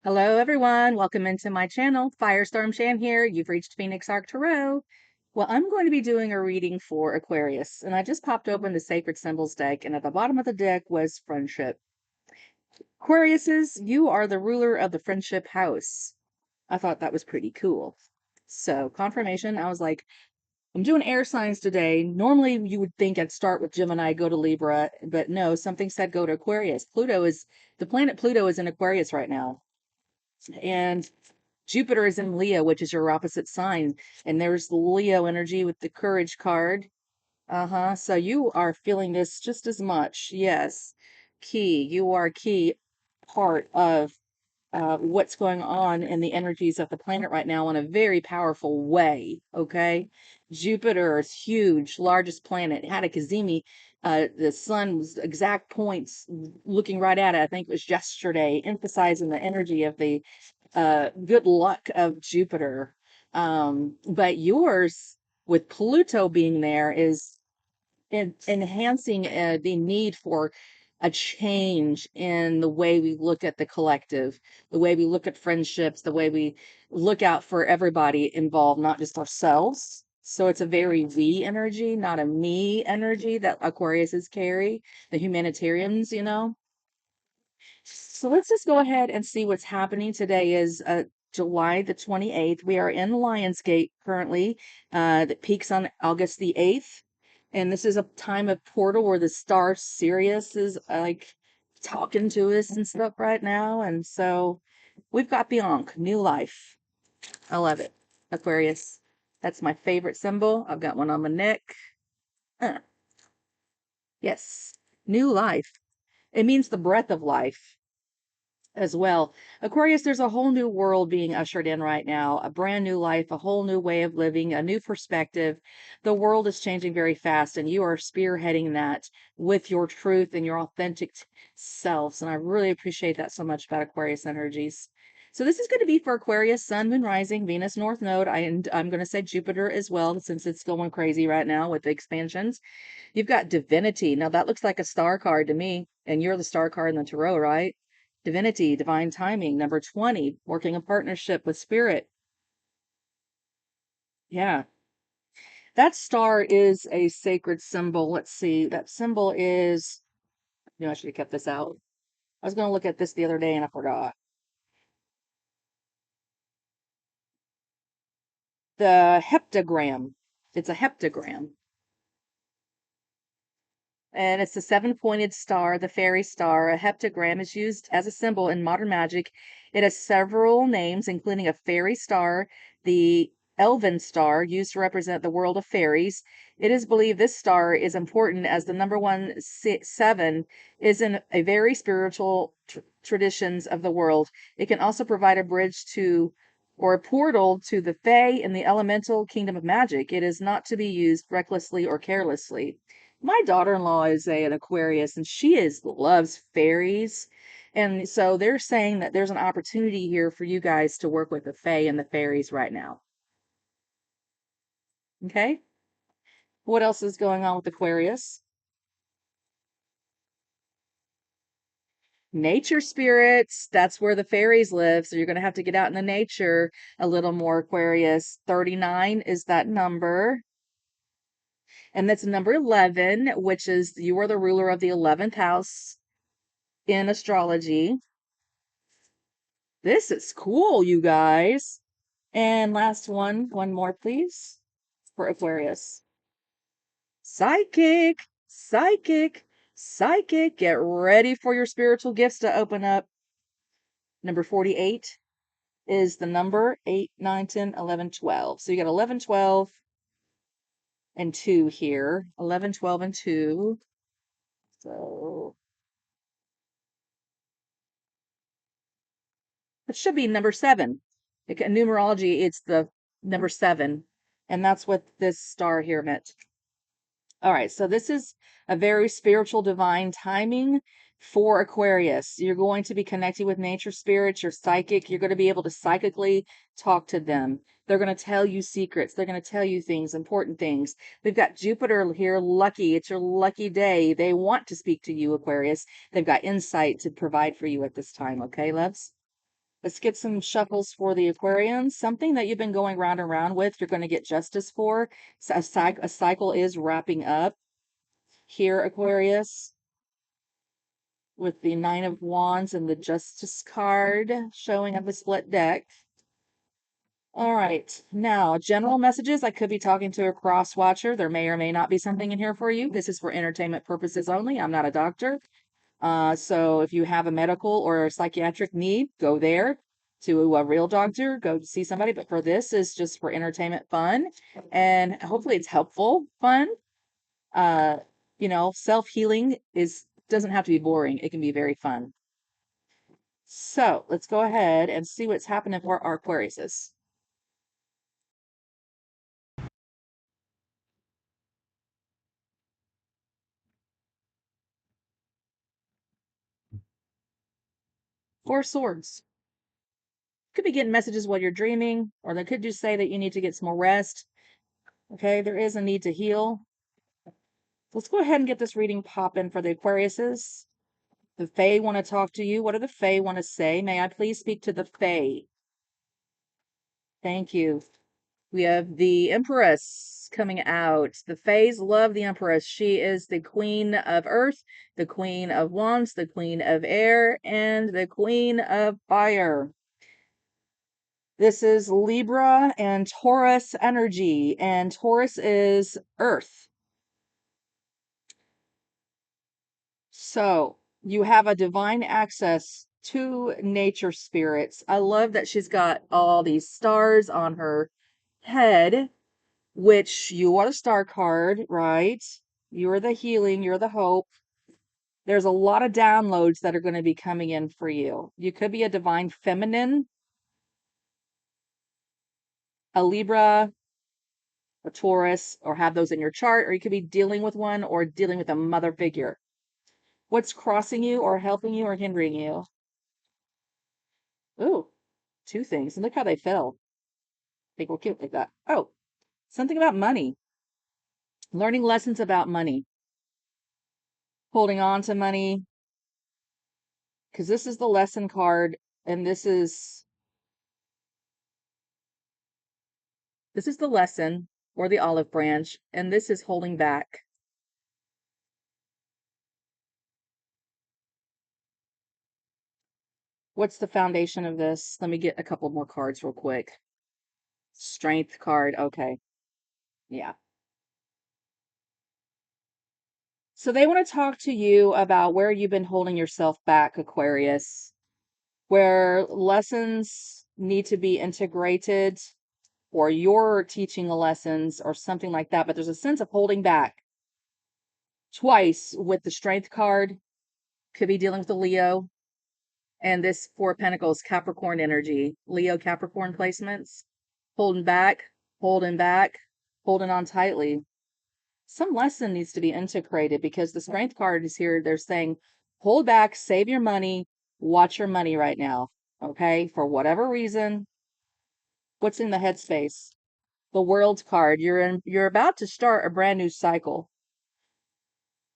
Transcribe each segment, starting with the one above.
Hello, everyone. Welcome into my channel. Firestorm Shan here. You've reached Phoenix Arc Tarot. Well, I'm going to be doing a reading for Aquarius, and I just popped open the Sacred Symbols deck, and at the bottom of the deck was friendship. Aquariuses, you are the ruler of the friendship house. I thought that was pretty cool. So, confirmation, I was like, I'm doing air signs today. Normally, you would think I'd start with Gemini, go to Libra, but no, something said go to Aquarius. The planet Pluto is in Aquarius right now. And Jupiter is in Leo, which is your opposite sign. And there's the Leo energy with the courage card. Uh-huh. So you are feeling this just as much. Yes. Key. You are a key part of what's going on in the energies of the planet right now in a very powerful way. Okay. Jupiter is huge, largest planet. Had a Kazemi. The sun was exact points looking right at it. I think it was yesterday, emphasizing the energy of the good luck of Jupiter. But yours, with Pluto being there, is enhancing the need for a change in the way we look at the collective, the way we look at friendships, the way we look out for everybody involved, not just ourselves. So it's a very we energy, not a me energy that Aquariuses carry, the humanitarians. So let's just go ahead and see what's happening. Today is July the 28th. We are in Lionsgate currently, that peaks on August the 8th. And this is a time of portal where the star Sirius is like talking to us and stuff right now. And so we've got the Ankh, new life. I love it. Aquarius. That's my favorite symbol. I've got one on my neck. Uh, yes. New life. It means the breath of life as well. Aquarius, there's a whole new world being ushered in right now, a brand new life, a whole new way of living, a new perspective. The world is changing very fast, and you are spearheading that with your truth and your authentic selves. And I really appreciate that so much about Aquarius energies. So this is going to be for Aquarius, Sun, Moon, Rising, Venus, North Node. I'm going to say Jupiter as well, since it's going crazy right now with the expansions. You've got Divinity. Now that looks like a star card to me, and you're the star card in the tarot, right? Divinity, divine timing. Number 20, working a partnership with spirit. Yeah. That star is a sacred symbol. Let's see. That symbol is, I should have kept this out. I was going to look at this the other day and I forgot. The heptagram. It's a heptagram. And it's the seven-pointed star, the fairy star. A heptagram is used as a symbol in modern magic. It has several names, including a fairy star, the elven star, used to represent the world of fairies. It is believed this star is important as the number seven is in a very spiritual traditions of the world. It can also provide a bridge to or a portal to the Fae and the elemental kingdom of magic. It is not to be used recklessly or carelessly. My daughter-in-law is an Aquarius and loves fairies. And so they're saying that there's an opportunity here for you guys to work with the Fae and the fairies right now. Okay? What else is going on with Aquarius? Nature spirits, that's where the fairies live. So you're going to have to get out in the nature a little more, Aquarius. 39 is that number. And that's number 11, which is you are the ruler of the 11th house in astrology. This is cool, you guys. And last one more, please, for Aquarius. Psychic, psychic, psychic. Get ready for your spiritual gifts to open up. Number 48 is the number 8, 9, 10, 11, 12. So you got 11, 12, and 2 here. 11, 12, and 2. So it should be number 7. In numerology, it's the number 7. And that's what this star here meant. All right, so this is a very spiritual divine timing for Aquarius. You're going to be connecting with nature spirits, you're psychic, you're going to be able to psychically talk to them. They're going to tell you secrets, they're going to tell you things, important things. We've got Jupiter here, lucky. It's your lucky day. They want to speak to you, Aquarius. They've got insight to provide for you at this time, okay, loves? Let's get some shuffles for the Aquarians. Something that you've been going round and round with, you're going to get justice for. So a cycle is wrapping up here, Aquarius, with the Nine of Wands and the Justice card showing up a split deck. All right, now general messages. I could be talking to a cross watcher. There may or may not be something in here for you. This is for entertainment purposes only. I'm not a doctor. So if you have a medical or a psychiatric need, go there to a real doctor, go see somebody. But for this is just for entertainment fun. And hopefully it's helpful fun. Uh, self-healing doesn't have to be boring. It can be very fun. So let's go ahead and see what's happening for our Aquariuses. Four Swords. Could be getting messages while you're dreaming, or they could just say that you need to get some more rest. Okay, there is a need to heal. Let's go ahead and get this reading popping for the Aquariuses. The Fae want to talk to you. What do the Fae want to say? May I please speak to the Fae? Thank you. We have the Empress coming out. The Faes love the Empress. She is the Queen of Earth, the Queen of Wands, the Queen of Air, and the Queen of Fire. This is Libra and Taurus energy, and Taurus is Earth. So you have a divine access to nature spirits. I love that she's got all these stars on her head, which you are the star card, right? You're the healing, you're the hope. There's a lot of downloads that are going to be coming in for you. You could be a divine feminine, a Libra, a Taurus, or have those in your chart, or you could be dealing with one or dealing with a mother figure. What's crossing you or helping you or hindering you? Ooh, two things. And look how they fell. They were cute like that. Oh, something about money. Learning lessons about money. Holding on to money. Because this is the lesson card, and this is the lesson or the olive branch, and this is holding back. What's the foundation of this? Let me get a couple more cards real quick. Strength card. Okay. Yeah. So they want to talk to you about where you've been holding yourself back, Aquarius, where lessons need to be integrated, or you're teaching the lessons or something like that. But there's a sense of holding back. Twice with the Strength card, could be dealing with a Leo. And this Four of Pentacles, Capricorn energy, Leo Capricorn placements, holding back, holding back, holding on tightly. Some lesson needs to be integrated because the Strength card is here. They're saying, hold back, save your money, watch your money right now. Okay. For whatever reason, what's in the headspace? The World card. You're about to start a brand new cycle.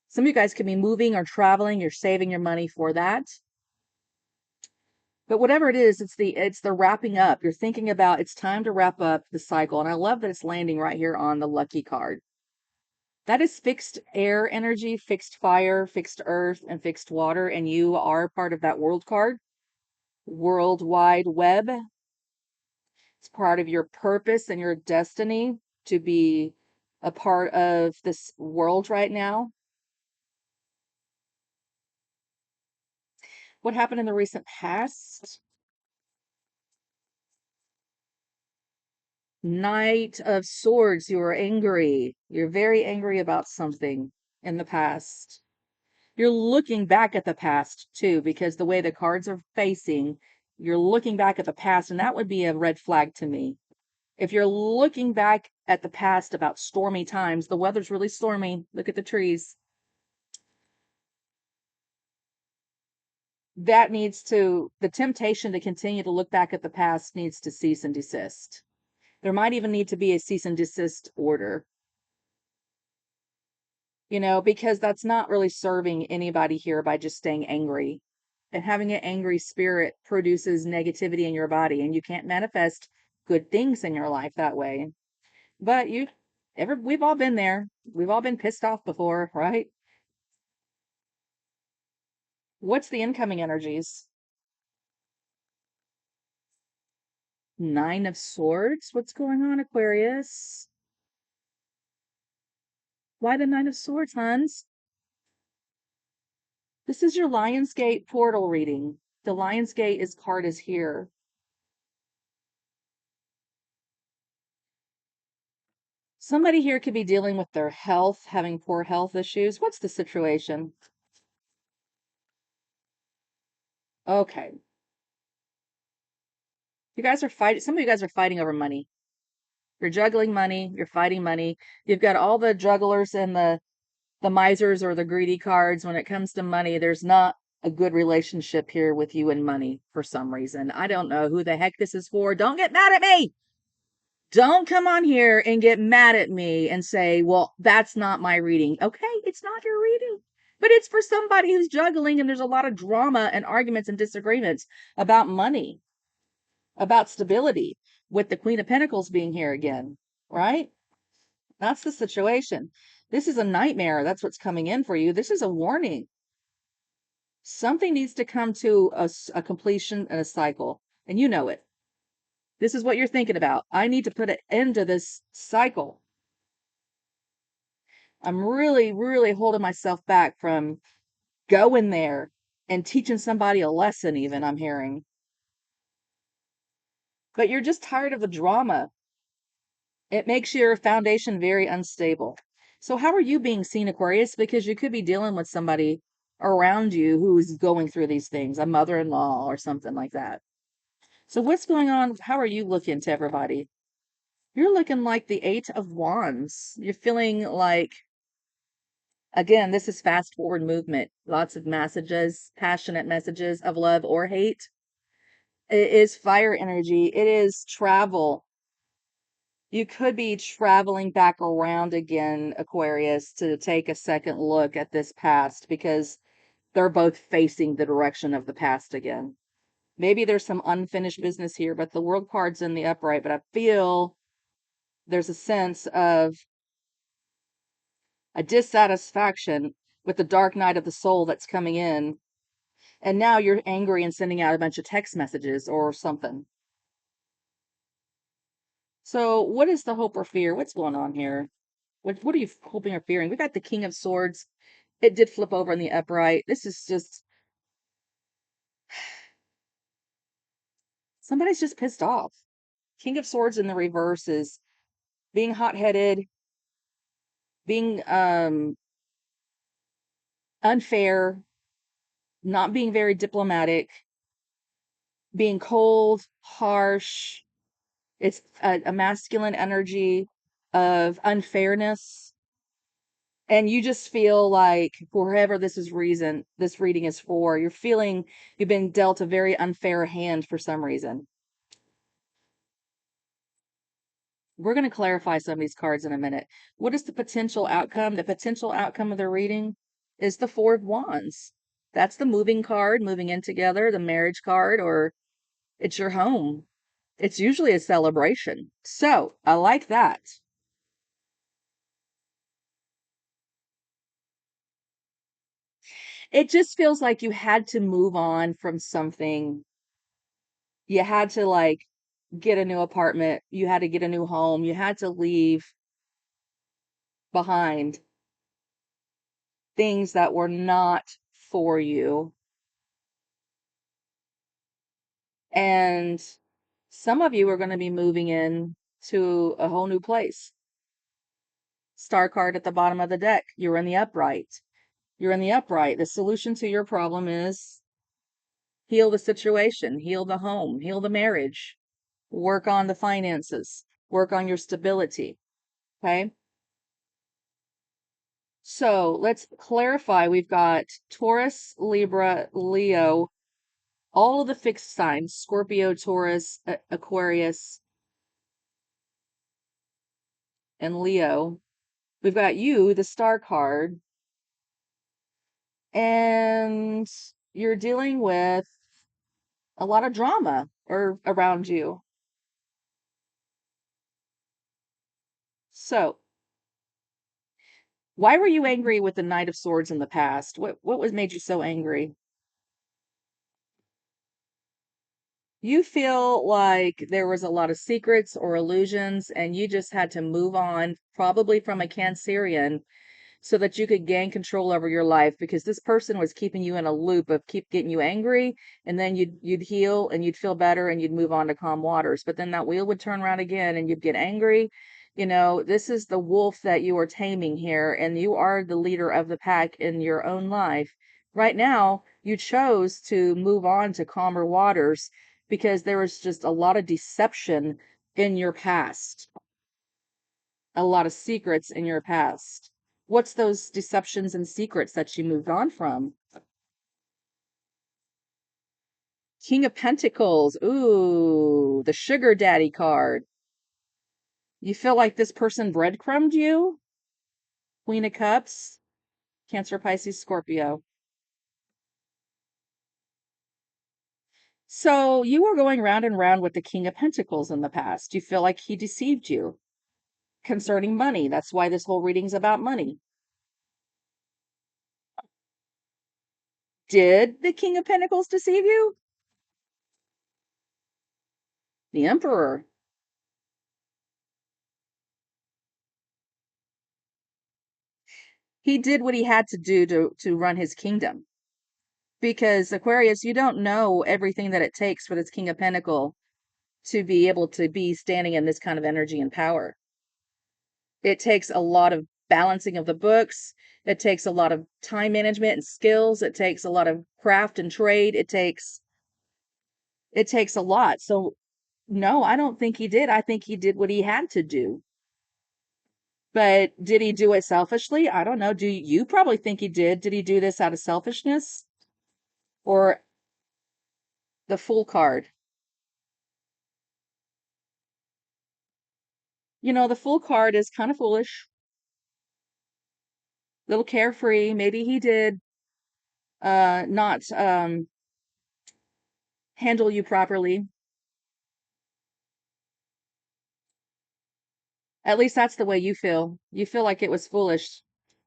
Some of you guys could be moving or traveling. You're saving your money for that. But whatever it is, it's the wrapping up. You're thinking about it's time to wrap up the cycle. And I love that it's landing right here on the lucky card. That is fixed air energy, fixed fire, fixed earth, and fixed water. And you are part of that world card. World Wide Web. It's part of your purpose and your destiny to be a part of this world right now. What happened in the recent past? Knight of Swords, you are angry. You're very angry about something in the past. You're looking back at the past too, because the way the cards are facing, you're looking back at the past, and that would be a red flag to me. If you're looking back at the past about stormy times, the weather's really stormy. Look at the trees. The temptation to continue to look back at the past needs to cease and desist. There might even need to be a cease and desist order, because that's not really serving anybody here by just staying angry And having an angry spirit produces negativity in your body, and you can't manifest good things in your life that way. But we've all been there. We've all been pissed off before, right? What's the incoming energies? Nine of Swords. What's going on, Aquarius? Why the Nine of Swords, Hans? This is your Lionsgate portal reading. The Lionsgate card is here. Somebody here could be dealing with their health, having poor health issues. What's the situation? Okay. You guys are fighting. Some of you guys are fighting over money. You're juggling money. You're fighting money. You've got all the jugglers and the misers or the greedy cards. When it comes to money, there's not a good relationship here with you and money for some reason. I don't know who the heck this is for. Don't get mad at me. Don't come on here and get mad at me and say, well, that's not my reading. Okay, it's not your reading, but it's for somebody who's juggling, and there's a lot of drama and arguments and disagreements about money, about stability, with the Queen of Pentacles being here again, right? That's the situation. This is a nightmare. That's what's coming in for you. This is a warning. Something needs to come to a completion and a cycle, and you know it. This is what you're thinking about. I need to put an end to this cycle. I'm really, really holding myself back from going there and teaching somebody a lesson, even, I'm hearing. But you're just tired of the drama. It makes your foundation very unstable. So, how are you being seen, Aquarius? Because you could be dealing with somebody around you who's going through these things, a mother in law or something like that. So, what's going on? How are you looking to everybody? You're looking like the Eight of Wands. You're feeling like, again, this is fast forward movement. Lots of messages, passionate messages of love or hate. It is fire energy. It is travel. You could be traveling back around again, Aquarius, to take a second look at this past, because they're both facing the direction of the past again. Maybe there's some unfinished business here, but the World card's in the upright, but I feel there's a sense of a dissatisfaction with the dark night of the soul that's coming in. And now you're angry and sending out a bunch of text messages or something. So, what is the hope or fear? What's going on here? What are you hoping or fearing? We got the King of Swords. It did flip over in the upright. This is just somebody's just pissed off. King of Swords in the reverse is being hot-headed, being unfair, not being very diplomatic, being cold, harsh. It's a masculine energy of unfairness. And you just feel like, for whoever this reading is for, you're feeling you've been dealt a very unfair hand for some reason. We're going to clarify some of these cards in a minute. What is the potential outcome? The potential outcome of the reading is the Four of Wands. That's the moving card, moving in together, the marriage card, or it's your home. It's usually a celebration. So I like that. It just feels like you had to move on from something. You had to like get a new apartment. You had to get a new home. You had to leave behind things that were not for you. And some of you are going to be moving in to a whole new place. Star card at the bottom of the deck. You're in the upright. You're in the upright. The solution to your problem is heal the situation, heal the home, heal the marriage, work on the finances, work on your stability. Okay. So let's clarify. We've got Taurus, Libra, Leo, all of the fixed signs, Scorpio, Taurus, Aquarius, and Leo. We've got you, the star card, and you're dealing with a lot of drama or around you. So, why were you angry with the Knight of Swords in the past? What was made you so angry? You feel like there was a lot of secrets or illusions and you just had to move on, probably from a Cancerian, so that you could gain control over your life because this person was keeping you in a loop of keep getting you angry, and then you'd heal and you'd feel better and you'd move on to calm waters, but then that wheel would turn around again and you'd get angry. This is the wolf that you are taming here, and you are the leader of the pack in your own life. Right now you chose to move on to calmer waters because there was just a lot of deception in your past, a lot of secrets in your past. What's those deceptions and secrets that you moved on from? King of Pentacles. Ooh, the sugar daddy card. You feel like this person breadcrumbed you? Queen of Cups. Cancer, Pisces, Scorpio. So you were going round and round with the King of Pentacles in the past. You feel like he deceived you concerning money. That's why this whole reading's about money. Did the King of Pentacles deceive you? The Emperor. He did what he had to do to run his kingdom. Because Aquarius, you don't know everything that it takes for this King of Pentacle to be able to be standing in this kind of energy and power. It takes a lot of balancing of the books. It takes a lot of time management and skills. It takes a lot of craft and trade. It takes a lot. So no, I don't think he did. I think he did what he had to do. But did he do it selfishly? I don't know. Do you probably think he did? Did he do this out of selfishness or the Fool card? The Fool card is kind of foolish, little carefree. Maybe he did not handle you properly. At least that's the way you feel. You feel like it was foolish.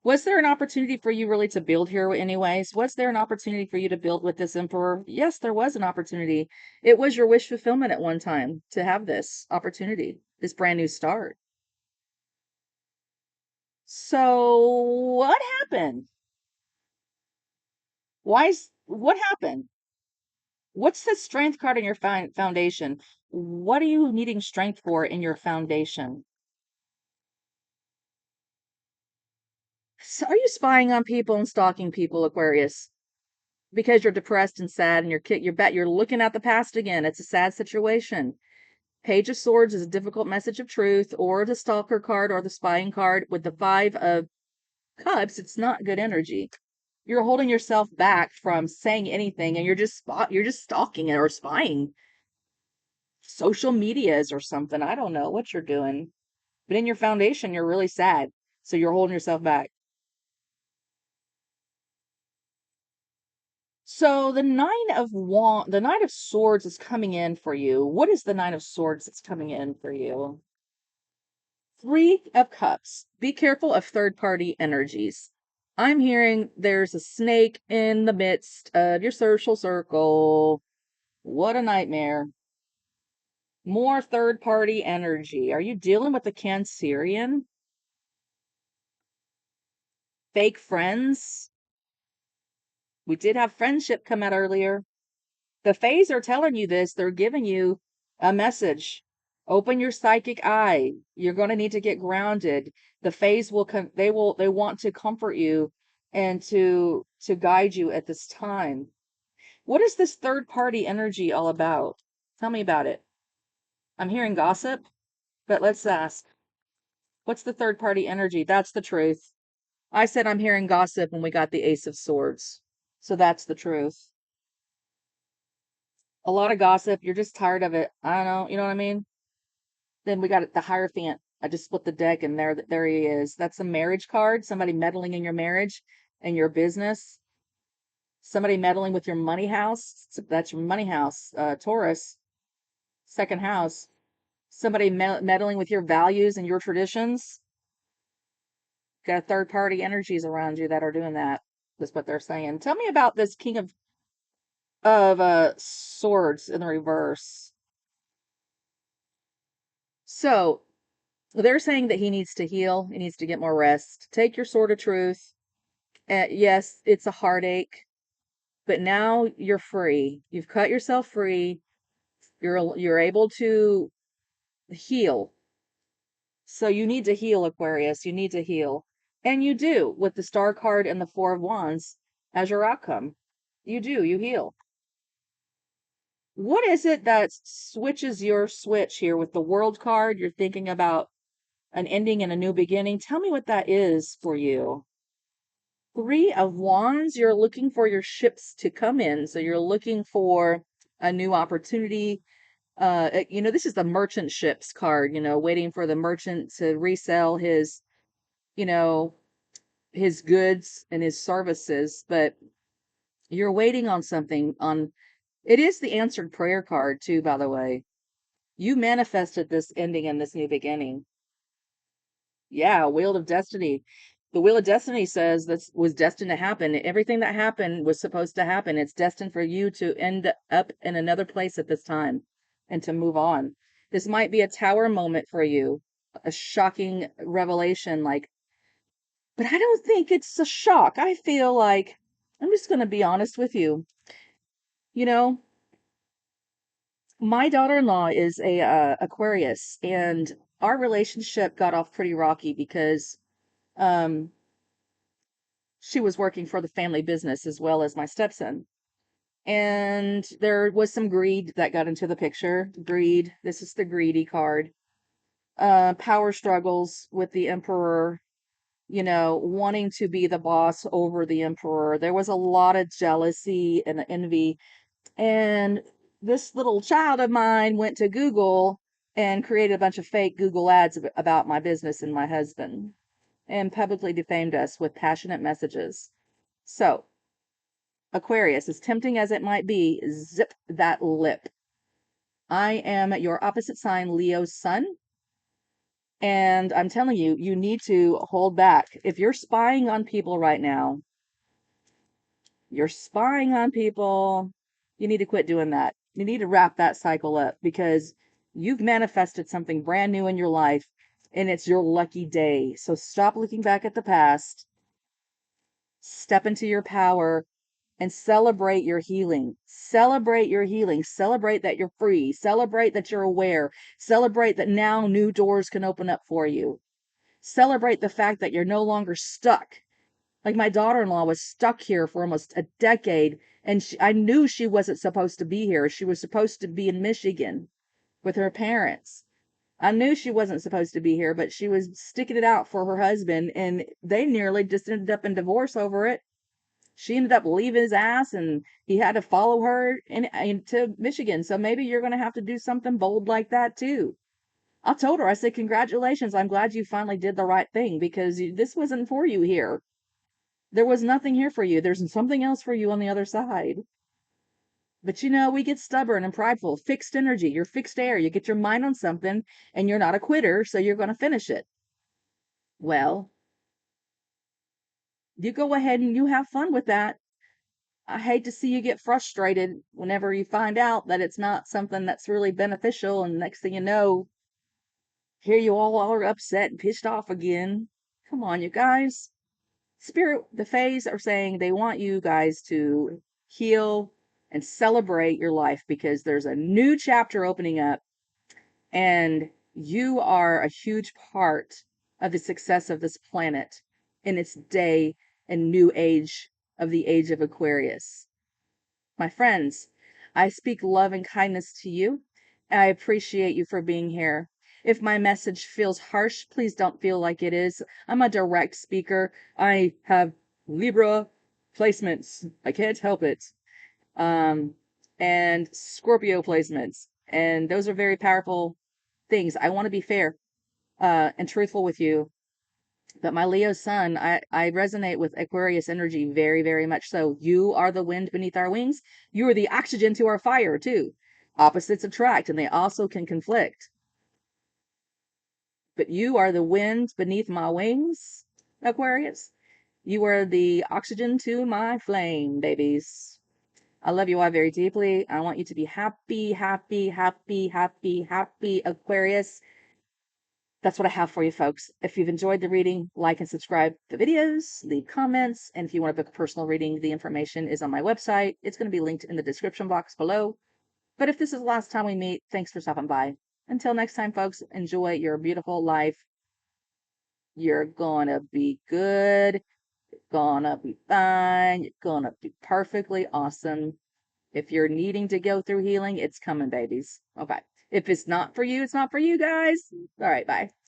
Was there an opportunity for you really to build here anyways? Was there an opportunity for you to build with this emperor? Yes, there was an opportunity. It was your wish fulfillment at one time to have this opportunity, this brand new start. So what happened? What happened? What's the strength card in your foundation? What are you needing strength for in your foundation? So are you spying on people and stalking people, Aquarius? Because you're depressed and sad and you're looking at the past again. It's a sad situation. Page of Swords is a difficult message of truth, or the stalker card or the spying card with the 5 of Cups. It's not good energy. You're holding yourself back from saying anything and you're just stalking it or spying. Social medias or something. I don't know what you're doing. But in your foundation, you're really sad. So you're holding yourself back. So the Nine of Swords is coming in for you. What is the Nine of Swords that's coming in for you? 3 of Cups. Be careful of third party energies. I'm hearing there's a snake in the midst of your social circle. What a nightmare. More third party energy. Are you dealing with the Cancerian? Fake friends? We did have friendship come out earlier. The Fays are telling you this. They're giving you a message. Open your psychic eye. You're going to need to get grounded. The Fays they want to comfort you and to guide you at this time. What is this third party energy all about? Tell me about it. I'm hearing gossip, but let's ask. What's the third party energy? That's the truth. I said I'm hearing gossip when we got the Ace of Swords. So that's the truth. A lot of gossip. You're just tired of it. I don't know. You know what I mean? Then we got the Hierophant. I just split the deck and there he is. That's a marriage card. Somebody meddling in your marriage and your business. Somebody meddling with your money house. That's your money house. Taurus, second house. Somebody meddling with your values and your traditions. Got third party energies around you that are doing that. That's what they're saying. Tell me about this King of Swords in the reverse. So they're saying that he needs to heal. He needs to get more rest. Take your sword of truth. Yes, it's a heartache, but now you're free. You've cut yourself free. You're able to heal. So you need to heal, Aquarius. You need to heal. And you do with the Star card and the Four of Wands as your outcome. You do, you heal. What is it that switches your switch here with the World card? You're thinking about an ending and a new beginning. Tell me what that is for you. Three of Wands, you're looking for your ships to come in. So you're looking for a new opportunity. This is the merchant ships card, waiting for the merchant to resell you know, his goods and his services, but you're waiting on something on it is the answered prayer card too, by the way. You manifested this ending and this new beginning. Yeah, Wheel of Destiny. The Wheel of Destiny says this was destined to happen. Everything that happened was supposed to happen. It's destined for you to end up in another place at this time and to move on. This might be a tower moment for you, a shocking revelation, but I don't think it's a shock. I feel like I'm just going to be honest with you. You know, my daughter-in-law is a Aquarius, and our relationship got off pretty rocky because um she was working for the family business as well as my stepson. And there was some greed that got into the picture. Greed. This is the greedy card. Power struggles with the emperor, wanting to be the boss over the emperor. There was a lot of jealousy and envy. And this little child of mine went to Google and created a bunch of fake Google ads about my business and my husband and publicly defamed us with passionate messages. So, Aquarius, as tempting as it might be, zip that lip. I am your opposite sign, Leo's sun. And I'm telling you, you need to hold back. If you're spying on people right now, you're spying on people, you need to quit doing that. You need to wrap that cycle up because you've manifested something brand new in your life and it's your lucky day. So stop looking back at the past, step into your power, and celebrate your healing. Celebrate your healing. Celebrate that you're free. Celebrate that you're aware. Celebrate that now new doors can open up for you. Celebrate the fact that you're no longer stuck. Like my daughter-in-law was stuck here for almost a decade, and I knew she wasn't supposed to be here. She was supposed to be in Michigan with her parents. I knew she wasn't supposed to be here, but she was sticking it out for her husband, and they nearly just ended up in divorce over it. She ended up leaving his ass, and he had to follow her into Michigan. So maybe you're going to have to do something bold like that too. I told her, I said, congratulations. I'm glad you finally did the right thing because this wasn't for you here. There was nothing here for you. There's something else for you on the other side. But we get stubborn and prideful. Fixed energy. You're fixed air. You get your mind on something and you're not a quitter, so you're going to finish it. Well, you go ahead and you have fun with that. I hate to see you get frustrated whenever you find out that it's not something that's really beneficial. And next thing you know, here you all are upset and pissed off again. Come on, you guys. Spirit, the Fays are saying they want you guys to heal and celebrate your life because there's a new chapter opening up and you are a huge part of the success of this planet in its day and new age of the age of Aquarius. My friends, I speak love and kindness to you. I appreciate you for being here. If my message feels harsh, please don't feel like it is. I'm a direct speaker. I have Libra placements. I can't help it. Um, and Scorpio placements. And those are very powerful things. I want to be fair and truthful with you. But my Leo sun, I resonate with Aquarius energy very, very much so. You are the wind beneath our wings. You are the oxygen to our fire, too. Opposites attract, and they also can conflict. But you are the wind beneath my wings, Aquarius. You are the oxygen to my flame, babies. I love you all very deeply. I want you to be happy, happy, happy, happy, happy, Aquarius. That's what I have for you, folks. If you've enjoyed the reading, like and subscribe to the videos, leave comments, and if you want to book a personal reading, the information is on my website. It's going to be linked in the description box below. But if this is the last time we meet, thanks for stopping by. Until next time, folks, enjoy your beautiful life. You're gonna be good. You're gonna be fine. You're gonna be perfectly awesome. If you're needing to go through healing, it's coming, babies. Okay. If it's not for you, it's not for you, guys. All right, bye.